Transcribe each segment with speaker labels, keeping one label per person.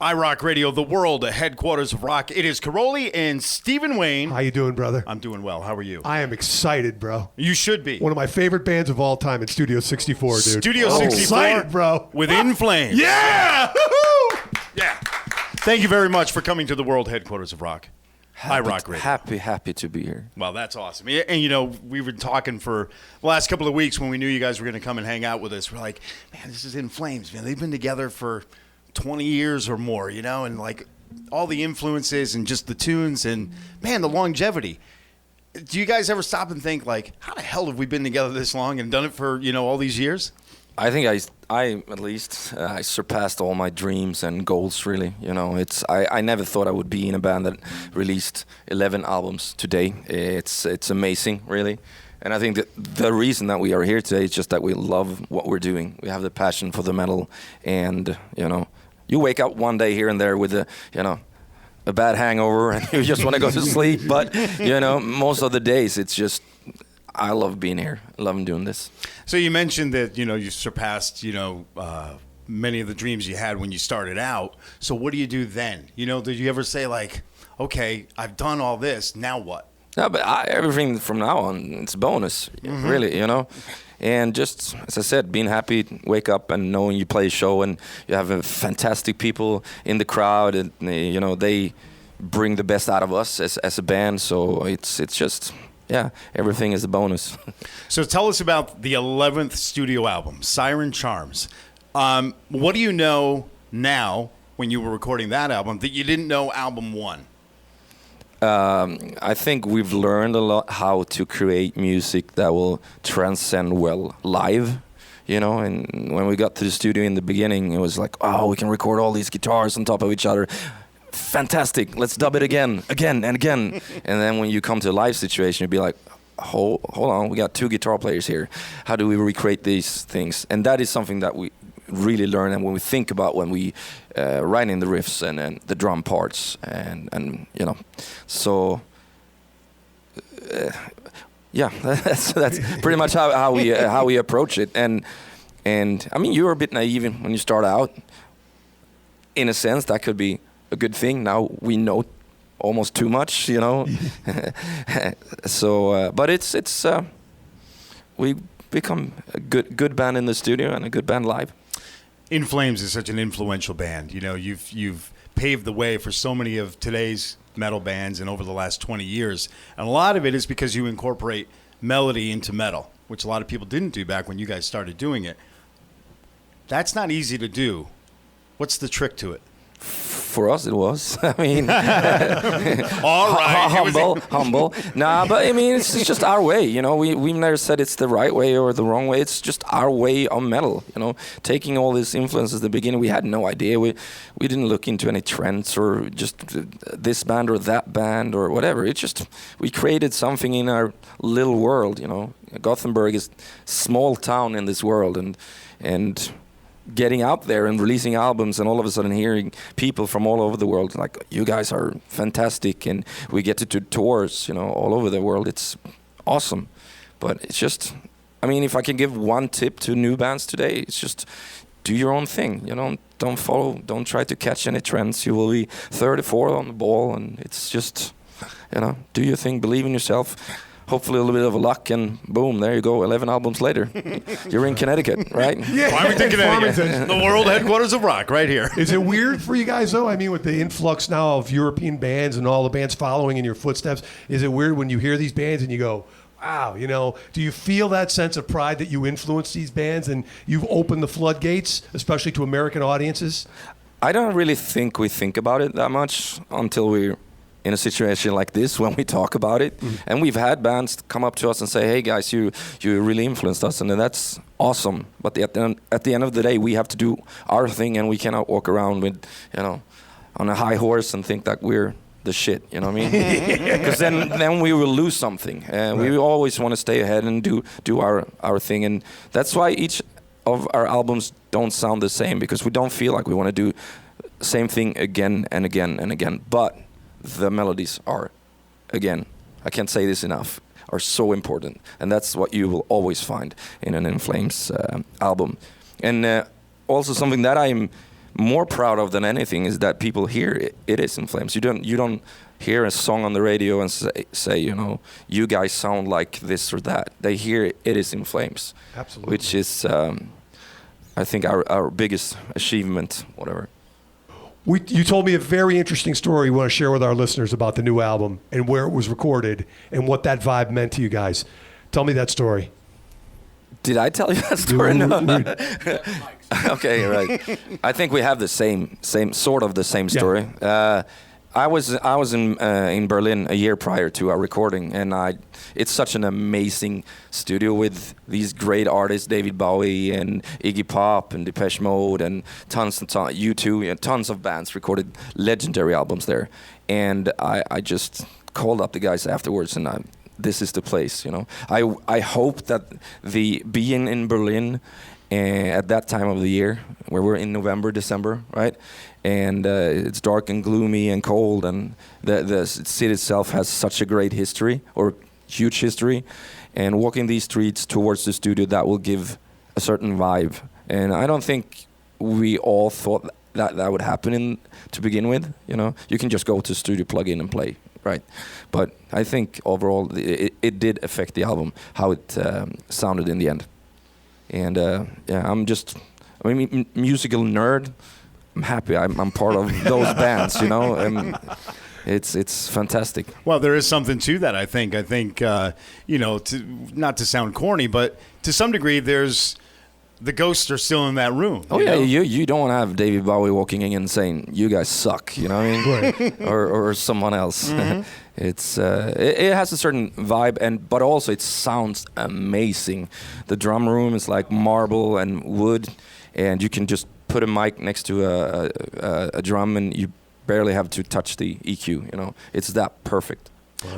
Speaker 1: iRockRadio, the world headquarters of rock. It is Karolyi and Stephen Wayne.
Speaker 2: How you doing, brother?
Speaker 1: I'm doing well. How are you?
Speaker 2: I am excited, bro.
Speaker 1: You should be.
Speaker 2: One of my favorite bands of all time in Studio 64, dude.
Speaker 1: Studio 64?
Speaker 2: Excited, bro.
Speaker 1: With In Flames.
Speaker 2: Yeah!
Speaker 1: Yeah. Thank you very much for coming to the world headquarters of rock. iRockRadio.
Speaker 3: Happy to be here.
Speaker 1: Well, that's awesome. And, you know, we've been talking for the last couple of weeks when we knew you guys were going to come and hang out with us. We're like, man, this is In Flames, man. They've been together for 20 years or more, you know, and like all the influences and just the tunes and, man, the longevity. Do you guys ever stop and think, like, how the hell have we been together this long and done it for, you know, all these years?
Speaker 3: I think I at least I surpassed all my dreams and goals. Really, you know, I never thought I would be in a band that released 11 albums today. It's amazing, really, and I think that the reason that we are here today is just that we love what we're doing. We have the passion for the metal, and you know, you wake up one day here and there with a bad hangover and you just want to go to sleep. But you know, most of the days it's just. I love being here. I love doing this.
Speaker 1: So you mentioned that, you know, you surpassed, you know, many of the dreams you had when you started out. So what do you do then? You know, did you ever say like, okay, I've done all this, now what?
Speaker 3: No, but everything from now on, it's a bonus, really, you know. And just, as I said, being happy, wake up and knowing you play a show and you have fantastic people in the crowd and, you know, they bring the best out of us as a band. So it's just... Yeah, everything is a bonus.
Speaker 1: So tell us about the 11th studio album, Siren Charms. What do you know now, when you were recording that album, that you didn't know album one?
Speaker 3: I think we've learned a lot how to create music that will transcend well live. You know, and when we got to the studio in the beginning, it was like, oh, we can record all these guitars on top of each other. Fantastic, let's dub it again and again. And then when you come to a live situation, you'd be like, hold on, we got two guitar players here. How do we recreate these things? And that is something that we really learn and when we think about when we write in the riffs and the drum parts and you know. So yeah, that's pretty much how we approach it. And I mean, you're a bit naive when you start out. In a sense, that could be a good thing. Now we know almost too much, you know. So, but it's we become a good band in the studio and a good band live.
Speaker 1: In Flames is such an influential band. You know, you've paved the way for so many of today's metal bands and over the last 20 years. And a lot of it is because you incorporate melody into metal, which a lot of people didn't do back when you guys started doing it. That's not easy to do. What's the trick to it?
Speaker 3: For us, it was. I mean,
Speaker 1: all right,
Speaker 3: humble. Nah, but I mean, it's just our way. You know, we've never said it's the right way or the wrong way. It's just our way on metal. You know, taking all these influences at the beginning, we had no idea. We didn't look into any trends or just this band or that band or whatever. It's just we created something in our little world. You know, Gothenburg is a small town in this world, and getting out there and releasing albums and all of a sudden hearing people from all over the world like, you guys are fantastic, and we get to do tours, you know, all over the world. It's awesome. But it's just, I mean, if I can give one tip to new bands today, it's just do your own thing. You know, don't try to catch any trends. You will be 34 on the ball, and it's just, you know, do your thing, believe in yourself. Hopefully a little bit of luck, and boom, there you go, 11 albums later. You're in Connecticut, right?
Speaker 1: Yeah, Farmington, Connecticut. The world headquarters of rock, right here.
Speaker 2: Is it weird for you guys, though? I mean, with the influx now of European bands and all the bands following in your footsteps, is it weird when you hear these bands and you go, wow, you know, do you feel that sense of pride that you influenced these bands and you've opened the floodgates, especially to American audiences? I
Speaker 3: don't really think we think about it that much until we're in a situation like this when we talk about it. And we've had bands come up to us and say, hey guys, you really influenced us, and that's awesome. But at the end of the day, we have to do our thing, and we cannot walk around with, you know, on a high horse and think that we're the shit, you know what I mean? Because then we will lose something. We always want to stay ahead and do our thing, and that's why each of our albums don't sound the same, because we don't feel like we want to do the same thing again and again and again. But the melodies are, again, I can't say this enough, are so important, and that's what you will always find in an In Flames album. And also something that I'm more proud of than anything is that people hear it is In Flames. You don't hear a song on the radio and say, you know, you guys sound like this or that. They hear it is In Flames.
Speaker 2: Absolutely.
Speaker 3: Which is, I think, our biggest achievement, whatever.
Speaker 2: You told me a very interesting story you want to share with our listeners about the new album and where it was recorded and what that vibe meant to you guys. Tell me that story.
Speaker 3: Did I tell you that story? No. Okay, right. I think we have the same sort of the same story.
Speaker 2: Yeah.
Speaker 3: I was in Berlin a year prior to our recording, and it's such an amazing studio with these great artists, David Bowie and Iggy Pop and Depeche Mode and tons U2 and tons of bands recorded legendary albums there. And I just called up the guys afterwards, and this is the place, you know. I hope that being in Berlin at that time of the year, where we're in November, December, right? And it's dark and gloomy and cold, and the city itself has such a great history, or huge history. And walking these streets towards the studio, that will give a certain vibe. And I don't think we all thought that would happen to begin with, you know. You can just go to the studio, plug in and play, right? But I think overall it did affect the album, how it sounded in the end. And I'm musical nerd. I'm happy I'm part of those bands, you know. It's fantastic.
Speaker 1: Well, there is something to that, I think. You know, not to sound corny, but to some degree, the ghosts are still in that room.
Speaker 3: Oh, yeah, you don't have David Bowie walking in and saying, you guys suck, you know what I mean? Right. or someone else. Mm-hmm. It has a certain vibe, but also it sounds amazing. The drum room is like marble and wood, and you can just put a mic next to a drum and you barely have to touch the EQ, you know. It's that perfect.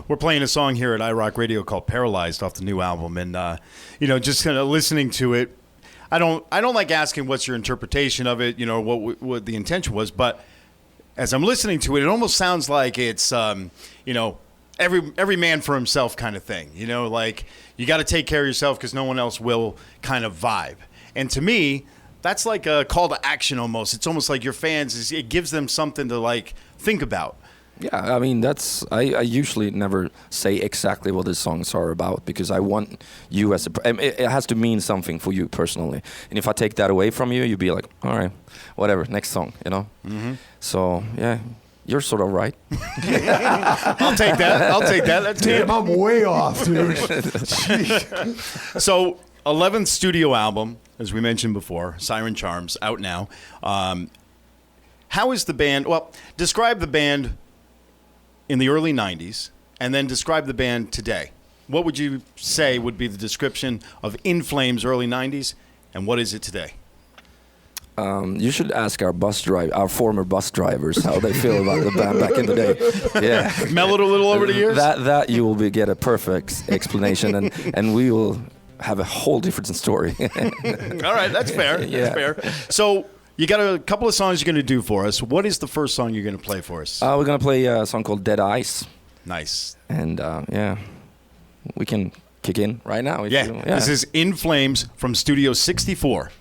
Speaker 1: We're playing a song here at iRockRadio called Paralyzed off the new album, and you know, just kind of listening to it, I don't like asking what's your interpretation of it, you know, what the intention was, but as I'm listening to it, it almost sounds like it's you know, every man for himself kind of thing, you know, like you got to take care of yourself because no one else will kind of vibe. And to me, that's like a call to action almost. It's almost like your fans, it gives them something to like think about.
Speaker 3: Yeah, I mean, I usually never say exactly what the songs are about because I want you it has to mean something for you personally. And if I take that away from you, you'd be like, all right, whatever, next song, you know? Mm-hmm. So, yeah, you're sort of right.
Speaker 1: I'll take that. That's
Speaker 2: Damn, I'm way off, dude.
Speaker 1: So, 11th studio album, as we mentioned before, Siren Charms, out now. How is the band, well, describe the band in the early 90s, and then describe the band today. What would you say would be the description of In Flames early 90s, and what is it today?
Speaker 3: You should ask our former bus drivers how they feel about the band back in the day. Yeah,
Speaker 1: mellowed a little over the years.
Speaker 3: That you will get a perfect explanation, and we will have a whole different story.
Speaker 1: All right, that's fair. Yeah. That's fair. So you got a couple of songs you're going to do for us. What is the first song you're going to play for us?
Speaker 3: We're going to play a song called Dead Eyes.
Speaker 1: Nice.
Speaker 3: And yeah, we can kick in right now.
Speaker 1: Yeah, this is In Flames from Studio 64.